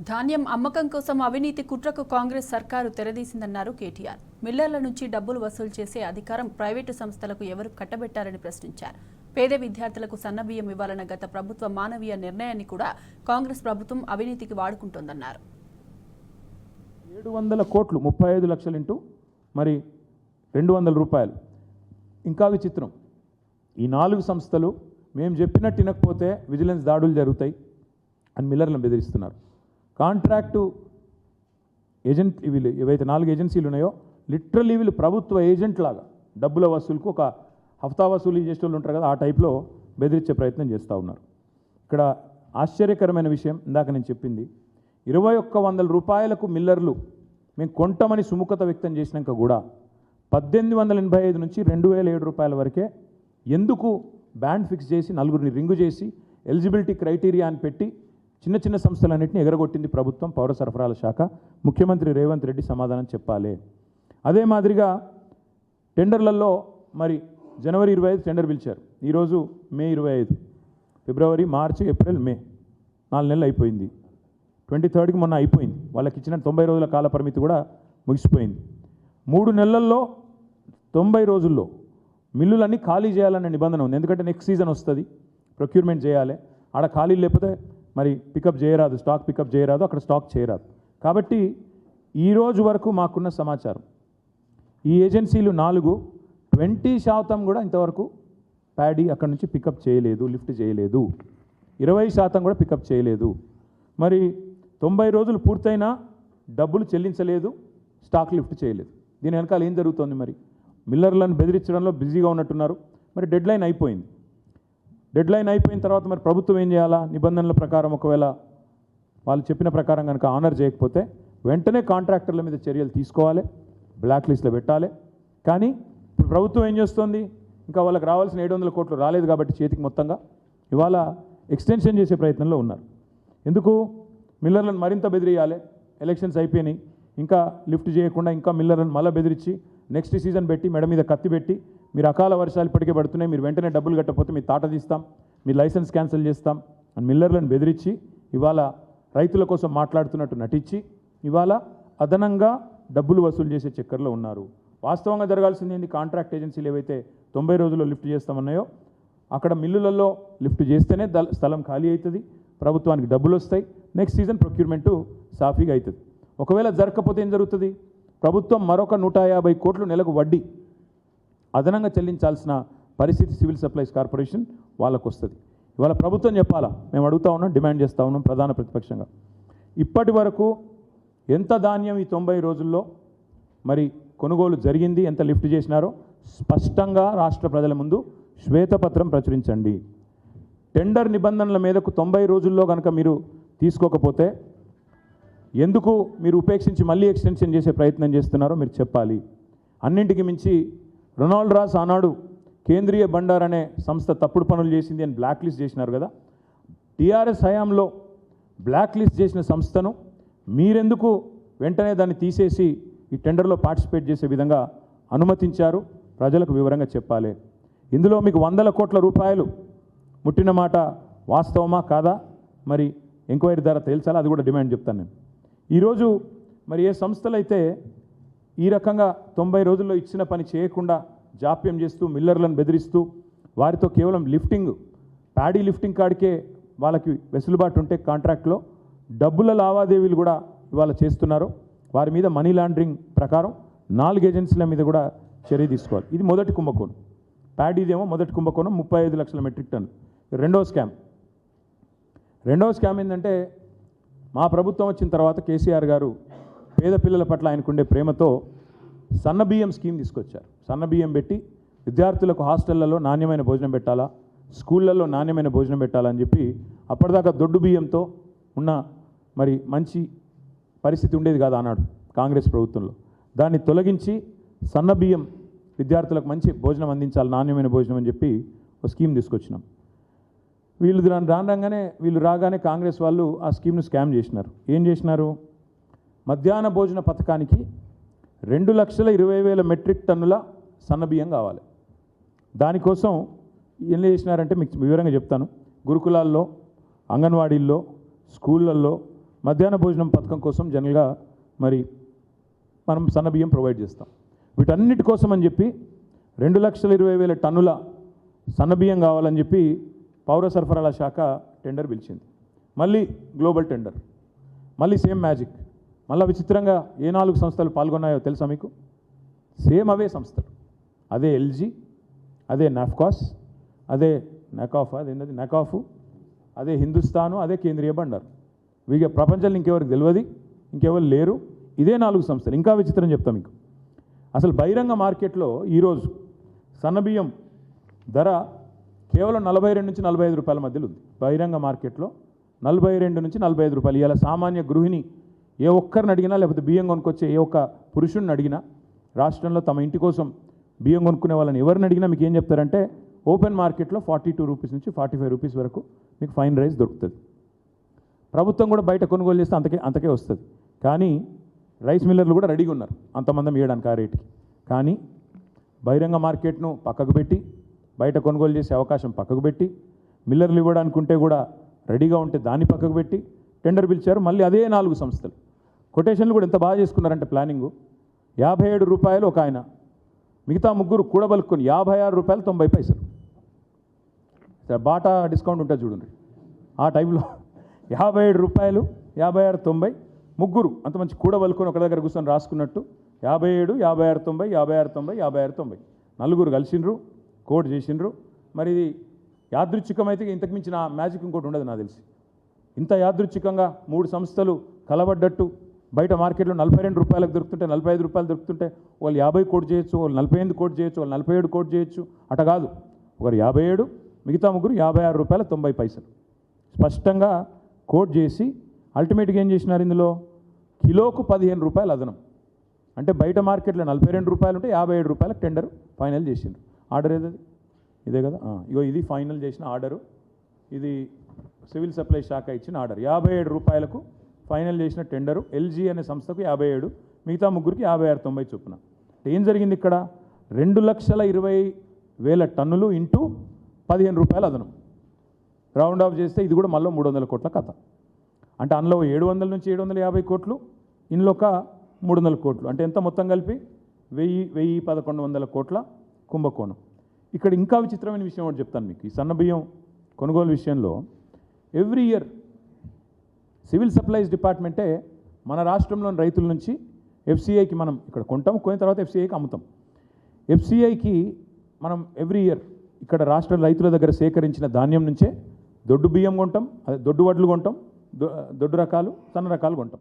ధాన్యం అమ్మకం కోసం అవినీతి కుట్రకు కాంగ్రెస్ సర్కారు తెరదీసిందన్నారు కేటీఆర్. మిల్లర్ల నుంచి డబ్బులు వసూలు చేసే అధికారం ప్రైవేటు సంస్థలకు ఎవరు కట్టబెట్టారని ప్రశ్నించారు. పేద విద్యార్థులకు సన్నబియ్యం ఇవ్వాలన్న గత ప్రభుత్వ మానవీయ నిర్ణయాన్ని కూడా కాంగ్రెస్ ప్రభుత్వం అవినీతికి వాడుకుంటోందన్నారు. 700 కోట్లు 35 లక్షలు ఇంటూ మరి 200 రూపాయలు. ఇంకా విచిత్రం, ఈ 4 సంస్థలు మేము చెప్పినట్టు వినకపోతే విజిలెన్స్ దాడులు జరుగుతాయి అని మిల్లర్లను బెదిరిస్తున్నారు. కాంట్రాక్టు ఏజెంట్ వీళ్ళు ఏవైతే 4 ఏజెన్సీలు ఉన్నాయో లిటరల్లీ వీళ్ళు ప్రభుత్వ ఏజెంట్ లాగా డబ్బుల వసూలుకు ఒక హఫ్తా వసూలు చేసే వాళ్ళు ఉంటారు కదా, ఆ టైప్లో బెదిరించే ప్రయత్నం చేస్తూ ఉన్నారు. ఇక్కడ ఆశ్చర్యకరమైన విషయం ఇందాక నేను చెప్పింది, 2100 రూపాయలకు మిల్లర్లు మేము కొంటామని సుముఖత వ్యక్తం చేసినాక కూడా 1885 నుంచి 2007 రూపాయల వరకే ఎందుకు బ్యాండ్ ఫిక్స్ చేసి 4గురిని రింగు చేసి ఎలిజిబిలిటీ క్రైటీరియా అని పెట్టి చిన్న చిన్న సంస్థలన్నింటినీ ఎగరగొట్టింది ప్రభుత్వం, పౌర సరఫరాల శాఖ, ముఖ్యమంత్రి రేవంత్ రెడ్డి సమాధానం చెప్పాలి. అదే మాదిరిగా టెండర్లలో మరి జనవరి 25 టెండర్ పిలిచారు, ఈరోజు మే 25, ఫిబ్రవరి, మార్చి, ఏప్రిల్, మే 4 నెలలు అయిపోయింది. 23కి మొన్న అయిపోయింది. వాళ్ళకి ఇచ్చిన 90 రోజుల కాల పరిమితి కూడా ముగిసిపోయింది. 3 నెలల్లో 90 రోజుల్లో మిల్లులన్నీ ఖాళీ చేయాలనే నిబంధన ఉంది. ఎందుకంటే నెక్స్ట్ సీజన్ వస్తుంది, ప్రొక్యూర్మెంట్ చేయాలి, ఆడ ఖాళీ లేకపోతే మరి పికప్ చేయరాదు, స్టాక్ పికప్ చేయరాదు, అక్కడ స్టాక్ చేయరాదు. కాబట్టి ఈరోజు వరకు మాకున్న సమాచారం ఈ ఏజెన్సీలు 4 20% కూడా ఇంతవరకు ప్యాడీ అక్కడ నుంచి పికప్ చేయలేదు, లిఫ్ట్ చేయలేదు. 20% కూడా పికప్ చేయలేదు. మరి 90 రోజులు పూర్తయినా డబ్బులు చెల్లించలేదు, స్టాక్ లిఫ్ట్ చేయలేదు. దీని వెనకాల ఏం జరుగుతోంది? మరి మిల్లర్లను బెదిరించడంలో బిజీగా ఉన్నట్టున్నారు. మరి డెడ్లైన్ అయిపోయింది. డెడ్లైన్ అయిపోయిన తర్వాత మరి ప్రభుత్వం ఏం చేయాలా? నిబంధనల ప్రకారం ఒకవేళ వాళ్ళు చెప్పిన ప్రకారం కనుక ఆనర్ చేయకపోతే వెంటనే కాంట్రాక్టర్ల మీద చర్యలు తీసుకోవాలి, బ్లాక్ లిస్ట్లో పెట్టాలి. కానీ ఇప్పుడు ప్రభుత్వం ఏం చేస్తోంది? ఇంకా వాళ్ళకి రావాల్సిన 700 కోట్లు రాలేదు కాబట్టి చేతికి మొత్తంగా ఇవాళ ఎక్స్టెన్షన్ చేసే ప్రయత్నంలో ఉన్నారు. ఎందుకు? మిల్లర్లను మరింత బెదిరియాలి. ఎలక్షన్స్ అయిపోయినాయి, ఇంకా లిఫ్ట్ చేయకుండా ఇంకా మిల్లర్లను మళ్ళీ బెదిరించి నెక్స్ట్ సీజన్ పెట్టి మెడ మీద కత్తి పెట్టి మీరు అకాల వర్షాలు ఇప్పటికే పడుతున్నాయి, మీరు వెంటనే డబ్బులు కట్టకపోతే మీ తాట తీస్తాం, మీ లైసెన్స్ క్యాన్సిల్ చేస్తాం అని మిల్లర్లను బెదిరించి ఇవాళ రైతుల కోసం మాట్లాడుతున్నట్టు నటించి ఇవాళ అదనంగా డబ్బులు వసూలు చేసే చక్కర్లో ఉన్నారు. వాస్తవంగా జరగాల్సింది ఏంటి? కాంట్రాక్ట్ ఏజెన్సీలు ఏవైతే 90 రోజుల్లో లిఫ్ట్ చేస్తామన్నాయో అక్కడ మిల్లులలో లిఫ్ట్ చేస్తేనే స్థలం ఖాళీ అవుతుంది, ప్రభుత్వానికి డబ్బులు వస్తాయి, నెక్స్ట్ సీజన్ ప్రొక్యూర్మెంటు సాఫీగా అవుతుంది. ఒకవేళ జరగకపోతే ఏం జరుగుతుంది? ప్రభుత్వం మరొక 150 కోట్లు నెలకు వడ్డీ అదనంగా చెల్లించాల్సిన పరిస్థితి సివిల్ సప్లైస్ కార్పొరేషన్ వాళ్ళకు వస్తుంది. ఇవాళ ప్రభుత్వం చెప్పాలా? మేము అడుగుతా ఉన్నాం, డిమాండ్ చేస్తూ ఉన్నాం ప్రధాన ప్రతిపక్షంగా. ఇప్పటి వరకు ఎంత ధాన్యం ఈ 90 రోజుల్లో మరి కొనుగోలు జరిగింది, ఎంత లిఫ్ట్ చేసినారో స్పష్టంగా రాష్ట్ర ప్రజల ముందు శ్వేతపత్రం ప్రచురించండి. టెండర్ నిబంధనల మీదకు 90 రోజుల్లో కనుక మీరు తీసుకోకపోతే ఎందుకు మీరు ఉపేక్షించి మళ్ళీ ఎక్స్టెన్షన్ చేసే ప్రయత్నం చేస్తున్నారో మీరు చెప్పాలి. అన్నింటికి మించి రొనాల్డ్ రాస్ ఆనాడు కేంద్రీయ బండార్ అనే సంస్థ తప్పుడు పనులు చేసింది అని బ్లాక్ లిస్ట్ చేసినారు కదా. టీఆర్ఎస్ హయాంలో బ్లాక్ లిస్ట్ చేసిన సంస్థను మీరెందుకు వెంటనే దాన్ని తీసేసి ఈ టెండర్లో పార్టిసిపేట్ చేసే విధంగా అనుమతించారు? ప్రజలకు వివరంగా చెప్పాలి. ఇందులో మీకు 100 కోట్ల రూపాయలు ముట్టిన మాట వాస్తవమా కాదా? మరి ఎంక్వైరీ ద్వారా తేల్చాలా, అది కూడా డిమాండ్ చెప్తాను నేను. ఈరోజు మరి ఏ సంస్థలైతే ఈ రకంగా 90 రోజుల్లో ఇచ్చిన పని చేయకుండా జాప్యం చేస్తూ మిల్లర్లను బెదిరిస్తూ వారితో కేవలం లిఫ్టింగ్, ప్యాడీ లిఫ్టింగ్ కాడికే వాళ్ళకి వెసులుబాటు ఉంటే కాంట్రాక్ట్లో డబ్బుల లావాదేవీలు కూడా ఇవాళ చేస్తున్నారో వారి మీద మనీ లాండరింగ్ ప్రకారం 4 ఏజెన్సీల మీద కూడా చర్య తీసుకోవాలి. ఇది మొదటి కుంభకోణం. ప్యాడీదేమో మొదటి కుంభకోణం 35 లక్షల మెట్రిక్ టన్నులు. రెండవ స్కామ్ ఏంటంటే మా ప్రభుత్వం వచ్చిన తర్వాత కేసీఆర్ గారు పేద పిల్లల పట్ల ఆయనకుండే ప్రేమతో సన్నబియ్యం స్కీమ్ తీసుకొచ్చారు. సన్నబియ్యం పెట్టి విద్యార్థులకు హాస్టళ్లలో నాణ్యమైన భోజనం పెట్టాలా, స్కూళ్ళల్లో నాణ్యమైన భోజనం పెట్టాలని చెప్పి అప్పటిదాకా దొడ్డు బియ్యంతో ఉన్న మరి మంచి పరిస్థితి ఉండేది కాదు ఆనాడు కాంగ్రెస్ ప్రభుత్వంలో. దాన్ని తొలగించి సన్నబియ్యం విద్యార్థులకు మంచి భోజనం అందించాలి, నాణ్యమైన భోజనం అని చెప్పి ఒక స్కీమ్ తీసుకొచ్చినాం. వీళ్ళు రాగానే కాంగ్రెస్ వాళ్ళు ఆ స్కీమ్ను స్కామ్ చేసినారు. ఏం చేసినారు? మధ్యాహ్న భోజన పథకానికి 2,20,000 మెట్రిక్ టన్నుల సన్నబియ్యం కావాలి. దానికోసం ఏం చేసినారంటే మీకు వివరంగా చెప్తాను. గురుకులాల్లో, అంగన్వాడీల్లో, స్కూళ్ళల్లో మధ్యాహ్న భోజనం పథకం కోసం జనరల్గా మరి మనం సన్నబియ్యం ప్రొవైడ్ చేస్తాం. వీటన్నిటి కోసం అని చెప్పి 2,20,000 టన్నుల సన్నబియ్యం కావాలని చెప్పి పౌర సరఫరాల శాఖ టెండర్ పిలిచింది. మళ్ళీ గ్లోబల్ టెండర్, మళ్ళీ సేమ్ మ్యాజిక్. మళ్ళీ విచిత్రంగా ఏ 4 సంస్థలు పాల్గొన్నాయో తెలుసా మీకు? సేమ్ అవే సంస్థలు, అదే ఎల్జీ, అదే నాఫ్కాస్, అదే నకాఫ్, అదే హిందుస్థాను, అదే కేంద్రీయ బండారు. వీగా ప్రపంచంలో ఇంకెవరికి తెలియదు, ఇంకెవరు లేరు, ఇదే 4 సంస్థలు. ఇంకా విచిత్రం చెప్తా మీకు. అసలు బహిరంగ మార్కెట్లో ఈరోజు సన్నబియ్యం ధర కేవలం 42 నుంచి 45 రూపాయల మధ్యలో ఉంది. బహిరంగ మార్కెట్లో 42 నుంచి 45 రూపాయలు. ఇలా సామాన్య గృహిణి ఏ ఒక్కరిని అడిగినా, లేకపోతే బియ్యం కొనుక్కొచ్చే ఏ ఒక్క పురుషుడిని అడిగినా, రాష్ట్రంలో తమ ఇంటి కోసం బియ్యం కొనుక్కునే వాళ్ళని ఎవరిని అడిగినా మీకు ఏం చెప్తారంటే ఓపెన్ మార్కెట్లో 42 రూపీస్ నుంచి 45 రూపీస్ వరకు మీకు ఫైన్ రైస్ దొరుకుతుంది. ప్రభుత్వం కూడా బయట కొనుగోలు చేస్తే అంతకే వస్తుంది. కానీ రైస్ మిల్లర్లు కూడా రెడీగా ఉన్నారు అంతమందం ఇవ్వడానికి ఆ రేటుకి. కానీ బహిరంగ మార్కెట్ను పక్కకు పెట్టి, బయట కొనుగోలు చేసే అవకాశం పక్కకు పెట్టి, మిల్లర్లు ఇవ్వడానికి ఉంటే కూడా రెడీగా ఉంటే దాన్ని పక్కకు పెట్టి టెండర్ పిలిచారు. మళ్ళీ అదే 4 సంస్థలు. కొటేషన్లు కూడా ఎంత బాగా చేసుకున్నారంటే ప్లానింగు, 57 రూపాయలు ఒక ఆయన, మిగతా ముగ్గురు కూడబలుకొని 56 రూపాయలు 90 పైసలు. బాటా డిస్కౌంట్ ఉంటుంది చూడండి, ఆ టైంలో 57 రూపాయలు, 56, 90, ముగ్గురు అంత మంచి కూడబలుకొని ఒక దగ్గర కూర్చొని రాసుకున్నట్టు 57, 56, 90, 56, 90, 56, 90 నలుగురు కలిసిండ్రు, కోడ్ చేసిండ్రు. మరి ఇది యాదృచ్ఛికమైతే ఇంతకు మించిన మ్యాజిక్ ఇంకోటి ఉండదు నాకు తెలిసి. ఇంత యాదృచ్ఛికంగా 3 సంస్థలు కలబడ్డట్టు బయట మార్కెట్లో 42 రూపాయలకు దొరుకుతుంటే, 45 రూపాయలు దొరుకుతుంటే వాళ్ళు 50 కోట్ చేయొచ్చు, వాళ్ళు 48 కోట్ చేయొచ్చు, వాళ్ళు 47 కోట్ చేయొచ్చు. అట కాదు, ఒకరు 57, మిగతా ముగ్గురు 56 రూపాయల 90 పైసలు స్పష్టంగా కోట్ చేసి అల్టిమేట్గా ఏం చేసినారు, ఇందులో కిలోకు 15 రూపాయలు అదనం. అంటే బయట మార్కెట్లో 42 రూపాయలు ఉంటే 57 రూపాయలకు టెండర్ ఫైనల్ చేసిండ్రు. ఆర్డర్ ఏదది? ఇదే కదా. ఇగో ఇది ఫైనల్ చేసిన ఆర్డరు. ఇది సివిల్ సప్లై శాఖ ఇచ్చిన ఆర్డర్. 57 రూపాయలకు ఫైనల్ చేసిన టెండరు. ఎల్జీ అనే సంస్థకు 57, మిగతా ముగ్గురికి 56, 90 చొప్పున. ఏం జరిగింది ఇక్కడ? 2,20,000 టన్నులు ఇంటూ 15 రూపాయలు అదనం. రౌండ్ ఆఫ్ చేస్తే ఇది కూడా మళ్ళీ 300 కోట్ల కథ. అంటే అందులో 700 నుంచి 750 కోట్లు, ఇందులో ఒక 300 కోట్లు. అంటే ఎంత మొత్తం కలిపి 1,100-1,100 కోట్ల కుంభకోణం. ఇక్కడ ఇంకా విచిత్రమైన విషయం ఒకటి చెప్తాను మీకు. ఈ సన్నబియ్యం కొనుగోలు విషయంలో ఎవ్రీ ఇయర్ సివిల్ సప్లైస్ డిపార్ట్మెంటే మన రాష్ట్రంలోని రైతుల నుంచి ఎఫ్సిఐకి మనం ఇక్కడ కొంటాం, కొని తర్వాత ఎఫ్సిఐకి అమ్ముతాం. ఎఫ్సిఐకి మనం ఎవ్రీ ఇయర్ ఇక్కడ రాష్ట్ర రైతుల దగ్గర సేకరించిన ధాన్యం నుంచే దొడ్డు బియ్యం కొంటాం, అదే దొడ్డు వడ్లు కొంటాం, దొడ్డు రకాలు, సన్న రకాలు కొంటాం.